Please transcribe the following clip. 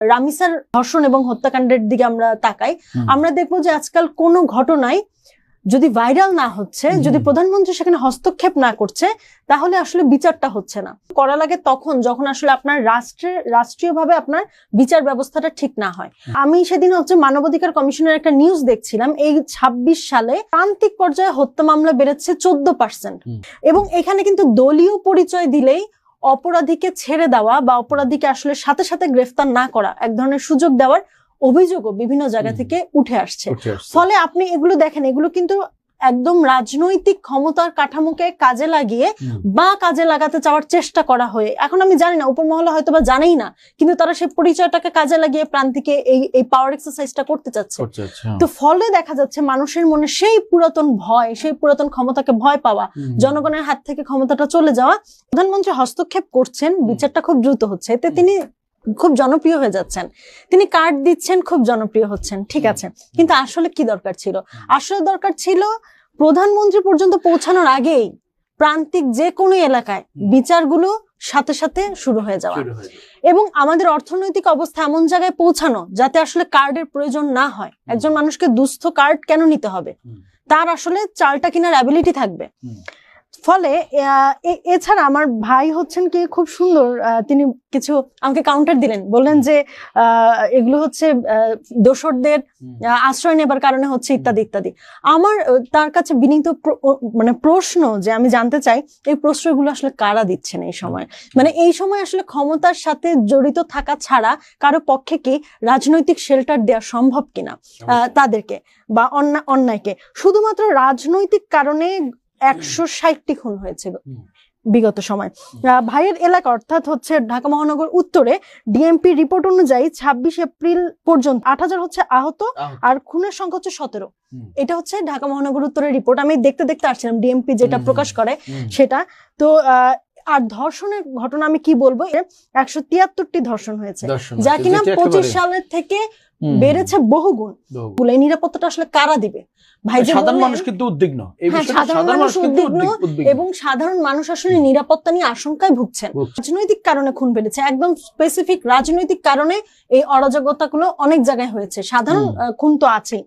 রামিসার ধর্ষণ এবং হত্যাকাণ্ডের দিকে আমরা তাকাই, আমরা দেখবো যে আজকাল কোনো ঘটনায় যদি ভাইরাল না হচ্ছে, যদি প্রধানমন্ত্রী সেখানে হস্তক্ষেপ না করছে, তাহলে আসলে বিচারটা হচ্ছে না। করা লাগে তখন যখন আসলে আপনার রাষ্ট্রীয়ভাবে আপনার বিচার ব্যবস্থাটা ঠিক না হয়। আমি সেদিন মানবাধিকার কমিশনের একটা নিউজ দেখছিলাম, এই 26 সালে প্রান্তিক পর্যায়ে হত্যা মামলা বেড়েছে 14%। এবং এখানে কিন্তু দলীয় পরিচয় দিলেই অপরাধীকে ছেড়ে দেওয়া বা অপরাধীকে আসলে সাথে সাথে গ্রেফতার না করা, এক ধরনের সুযোগ দেওয়ার অভিযোগও বিভিন্ন জায়গা থেকে উঠে আসছে। ফলে আপনি এগুলো দেখেন, এগুলো কিন্তু একদম রাজনৈতিক ক্ষমতার কাঠামোকে কাজে লাগিয়ে বা কাজে লাগাতে চাওয়ার চেষ্টা করা হয়ে, এখন আমি জানি না উপর মহলে হয়তো বা জানেই না, কিন্তু তারা সেই পরিচয়টাকে কাজে লাগিয়ে প্রান্তিকে এই পাওয়ার এক্সারসাইজটা করতে চাচ্ছে। তো ফলে দেখা যাচ্ছে মানুষের মনে সেই পুরাতন ভয়, সেই পুরাতন ক্ষমতাকে ভয় পাওয়া, জনগণের হাত থেকে ক্ষমতাটা চলে যাওয়া। প্রধানমন্ত্রী হস্তক্ষেপ করছেন, বিচারটা খুব দ্রুত হচ্ছে, এতে তিনি খুব জনপ্রিয় হয়ে যাচ্ছেন, তিনি কার্ড দিচ্ছেন, খুব জনপ্রিয় হচ্ছেন, ঠিক আছে। কিন্তু আসলে কি দরকার ছিল? আসলে দরকার ছিল প্রধানমন্ত্রী পর্যন্ত পৌঁছানোর আগেই প্রান্তিক যে কোনো এলাকায় বিচারগুলো সাথে সাথে শুরু হয়ে যাওয়া, এবং আমাদের অর্থনৈতিক অবস্থা এমন জায়গায় পৌঁছানো যাতে আসলে কার্ডের প্রয়োজন না হয়। একজন মানুষকে দুস্থ কার্ড কেন নিতে হবে? তার আসলে চালটা কেনার অ্যাবিলিটি থাকবে। ফলে এছাড়া আমার ভাই হচ্ছেন কি খুব সুন্দর, তিনি কিছু আমাকে কাউন্টার দিলেন, বললেন যে এগুলো হচ্ছে দোসরদের আশ্রয় নেবার কারণে হচ্ছে ইত্যাদি ইত্যাদি। আমার তার কাছে বিনীত প্রশ্ন যে আমি জানতে চাই এই প্রশ্নগুলো আসলে কারা দিচ্ছেন এই সময়, মানে এই সময় আসলে ক্ষমতার সাথে জড়িত থাকা ছাড়া কারো পক্ষে কি রাজনৈতিক শেল্টার দেওয়া সম্ভব কিনা তাদেরকে, বা অন্যায়কে? শুধুমাত্র রাজনৈতিক কারণে 160টি খুন হয়েছিল বিগত সময়। ভাইয়ের এলাকা অর্থাৎ হচ্ছে ঢাকা মহানগর উত্তরে ডিএমপি রিপোর্ট অনুযায়ী 26 এপ্রিল পর্যন্ত 8000 হচ্ছে আহত, আর খুনের সংখ্যা হচ্ছে 17। এটা হচ্ছে ঢাকা মহানগর উত্তরের রিপোর্ট, আমি দেখতে দেখতে আসছিলাম ডিএমপি যেটা প্রকাশ করে সেটা। তো আর ধর্ষণের ঘটনা আমি কি বলবো, 173টি ধর্ষণ হয়েছে, যা কিনা 25 সালের থেকে বেড়েছে বহুগুণ। এই নিরাপত্তাটা আসলে কারা দিবে? ভাই, সাধারণ মানুষ কিন্তু উদ্বিগ্ন, এবং সাধারণ মানুষ আসলে নিরাপত্তা নিয়ে আশঙ্কায় ভুগছেন। রাজনৈতিক কারণে খুন বেড়েছে, একদম স্পেসিফিক রাজনৈতিক কারণে এই অরাজকতাগুলো অনেক জায়গায় হয়েছে, সাধারণ খুন তো আছেই।